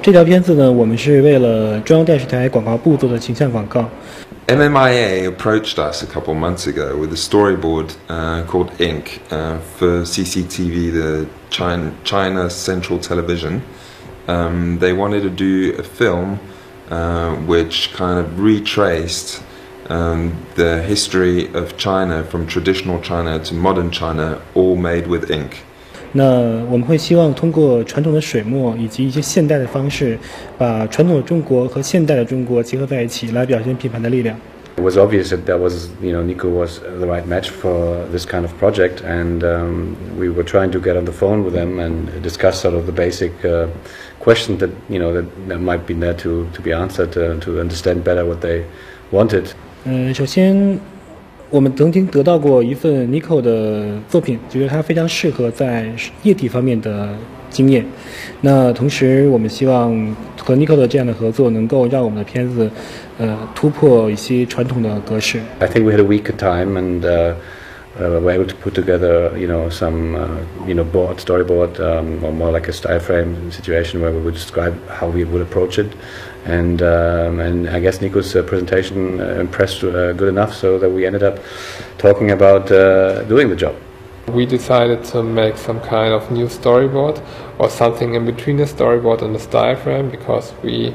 这条片子呢，我们是为了中央电视台广告部做的形象广告。MMIA approached us a couple of months ago with a storyboard called Ink for CCTV, the China Central Television. They wanted to do a film which kind of retraced the history of China from traditional China to modern China, all made with ink. 那我们会希望通过传统的水墨以及一些现代的方式，把传统的中国和现代的中国结合在一起，来表现品牌的力量。It was obvious that Nico was the right match for this kind of project, and we were trying to get on the phone with them and discuss sort of the basic questions that that might be there to be answered to understand better what they wanted. 首先，我们曾经得到过一份 Nico 的作品，觉得它非常适合在液体方面的经验。那同时，我们希望和 Nico 的这样的合作，能够让我们的片子突破一些传统的格式。I think we had a week of time and were able to put together some storyboard or more like a style frame situation where we would describe how we would approach it. And I guess Nico's presentation impressed good enough so that we ended up talking about doing the job. We decided to make some kind of new storyboard or something in between the storyboard and the style frame, because we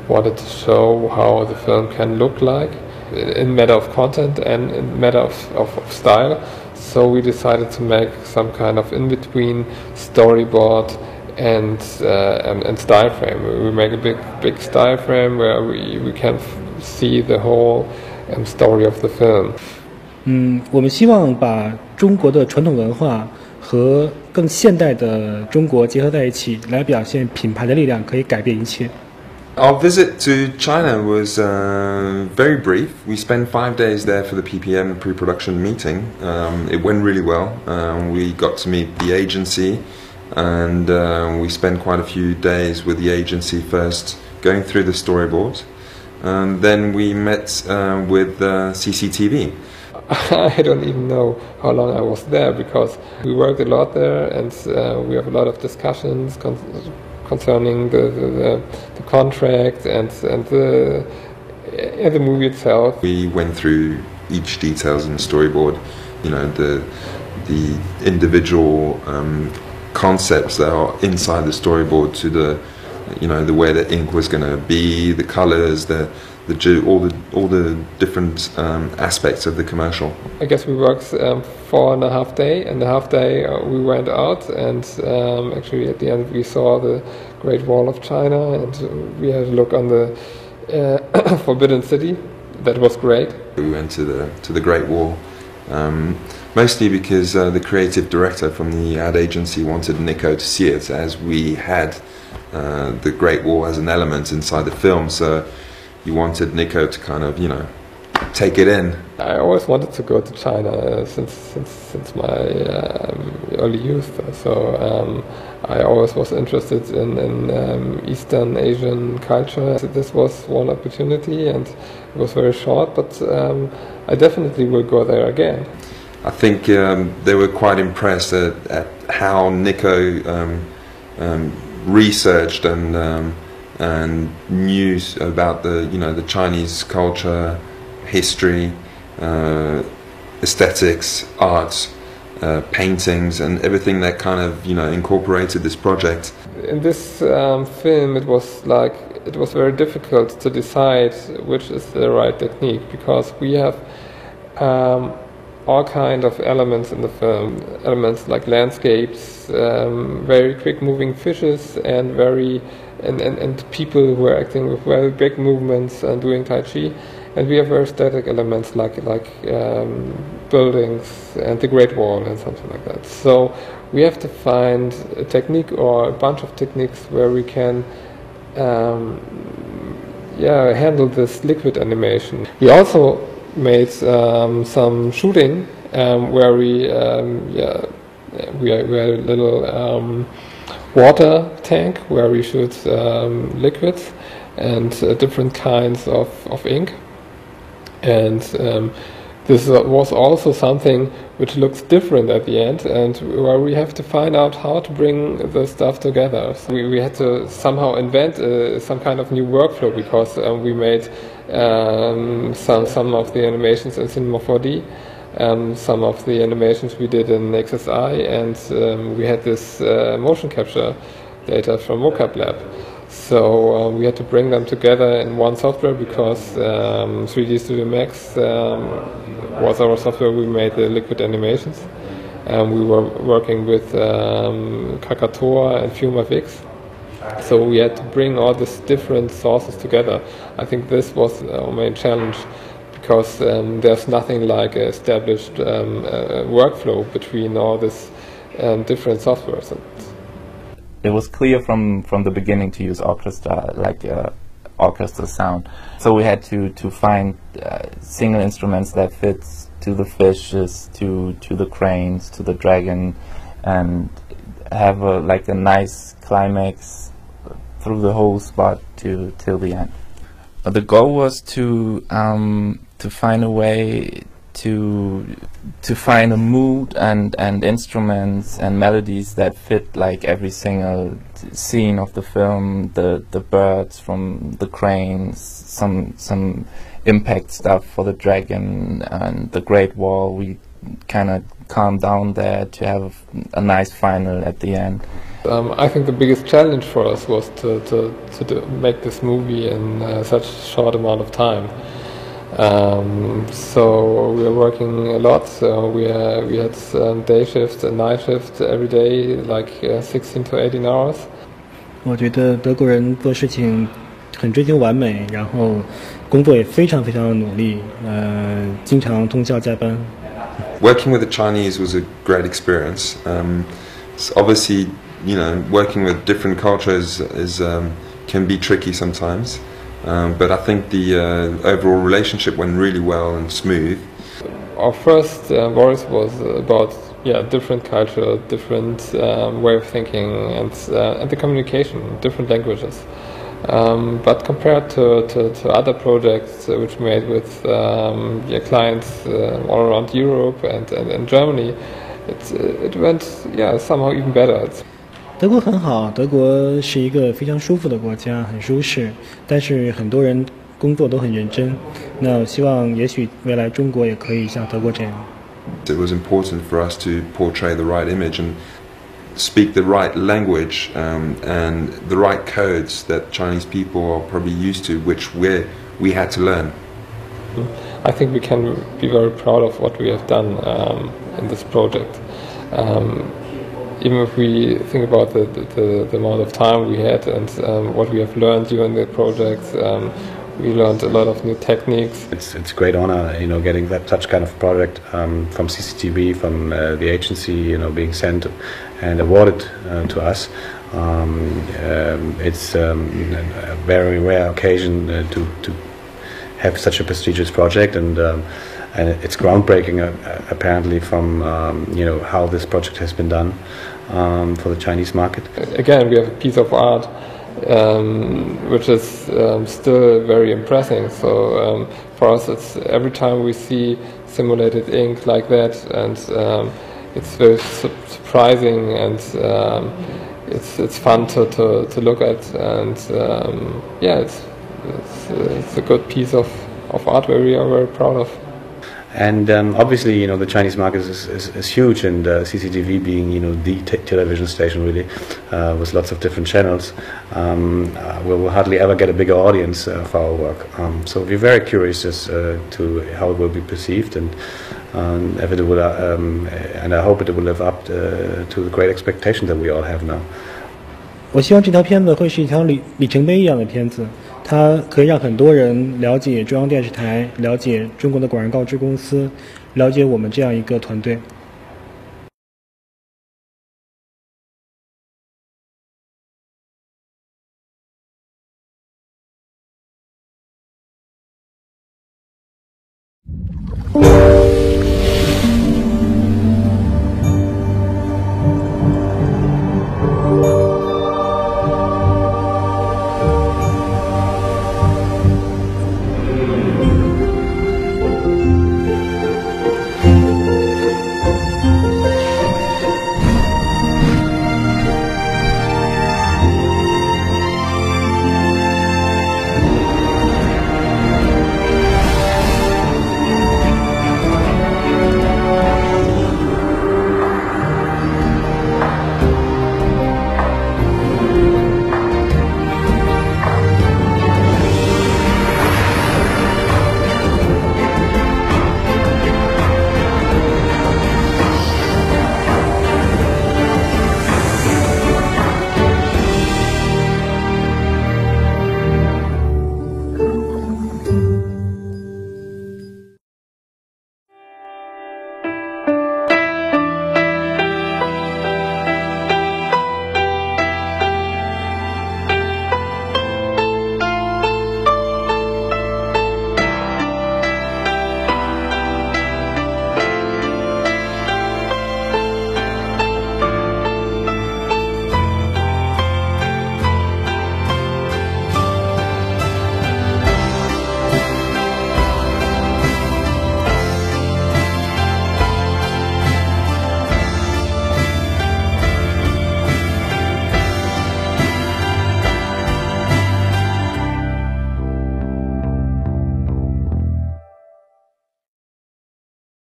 wanted to show how the film can look like in matter of content and in matter of style. So we decided to make some kind of in-between storyboard and style frame. We make a big style frame where we can see the whole story of the film. 我们希望把中国的传统文化和更现代的中国结合在一起，来表现品牌的力量可以改变一切。Our visit to China was very brief. We spent 5 days there for the PPM pre-production meeting. It went really well. We got to meet the agency, and we spent quite a few days with the agency first, going through the storyboard. Then we met with CCTV. I don't even know how long I was there, because we worked a lot there, and we have a lot of discussions concerning the contract and the movie itself. We went through each details in the storyboard, the individual concepts that are inside the storyboard, to the way the ink was going to be, the colors, all the different aspects of the commercial. I guess we worked 4.5 days, and the half day we went out, and actually at the end we saw the Great Wall of China, and we had a look on the Forbidden City. That was great. We went to the Great Wall, mostly because the creative director from the ad agency wanted Nico to see it, as we had the Great Wall as an element inside the film, so he wanted Nico to kind of, take it in. I always wanted to go to China since my early youth. So I always was interested in Eastern Asian culture. This was one opportunity, and it was very short, but I definitely will go there again. I think they were quite impressed at how Nico researched and knew about the Chinese culture, history, aesthetics, art, paintings, and everything that kind of incorporated this project. In this film, it was very difficult to decide which is the right technique, because we have all kind of elements in the film, elements like landscapes, very quick moving fishes, and and people who are acting with very big movements and doing Tai Chi. And we have very static elements like buildings and the Great Wall and something like that. So we have to find a technique or a bunch of techniques where we can handle this liquid animation. We also made some shooting where we had a little water tank where we shoot liquids and different kinds of ink, and This was also something which looks different at the end, and where we have to find out how to bring the stuff together. So we had to somehow invent some kind of new workflow, because we made some of the animations in Cinema 4D, some of the animations we did in XSI, and we had this motion capture data from Mocap Lab. So we had to bring them together in one software, because 3D Studio Max was our software. We made the liquid animations. We were working with Krakatoa and FumaVix. So we had to bring all these different sources together. I think this was our main challenge, because there's nothing like an established workflow between all these different softwares. It was clear from the beginning to use orchestra, like orchestra sound. So we had to find single instruments that fits to the fishes, to the cranes, to the dragon, and have a nice climax through the whole spot till the end. The goal was to find a way to find a mood and instruments and melodies that fit like every single scene of the film. The birds from the cranes, some impact stuff for the dragon and the Great Wall. We kind of calmed down there to have a nice final at the end. I think the biggest challenge for us was to make this movie in such a short amount of time. So we were working a lot. So we had day shifts and night shifts every day, like 16 to 18 hours. 我觉得德国人做事情很追求完美，然后工作也非常非常的努力，经常通宵加班。Working with the Chinese was a great experience. So obviously, working with different cultures can be tricky sometimes. But I think the overall relationship went really well and smooth. Our first worries was about different culture, different way of thinking, and the communication, different languages. But compared to other projects which we made with clients all around Europe and Germany, it went somehow even better. 德国很好，德国是一个非常舒服的国家，很舒适，但是很多人工作都很认真。那我希望也许未来中国也可以像德国这样。It was important for us to portray the right image and speak the right language and the right codes that Chinese people are probably used to, which we had to learn. I think we can be very proud of what we have done in this project. Even if we think about the amount of time we had and what we have learned during the project, we learned a lot of new techniques. It's a great honor, getting such kind of project from CCTV, from the agency, being sent and awarded to us. It's a very rare occasion to have such a prestigious project, and it's groundbreaking apparently from how this project has been done for the Chinese market. Again, we have a piece of art which is still very impressive. So for us, it's every time we see simulated ink like that, and it's very surprising, and it's fun to look at, and it's a good piece of art where we are very proud of. And obviously, the Chinese market is huge, and CCTV being, the television station really, with lots of different channels, we'll hardly ever get a bigger audience for our work. So we're very curious as to how it will be perceived, and if it will, and I hope it will live up to the great expectation that we all have now. 我希望这条片子会是一条里程碑一样的片子，它可以让很多人了解中央电视台，了解中国的广而告之公司，了解我们这样一个团队。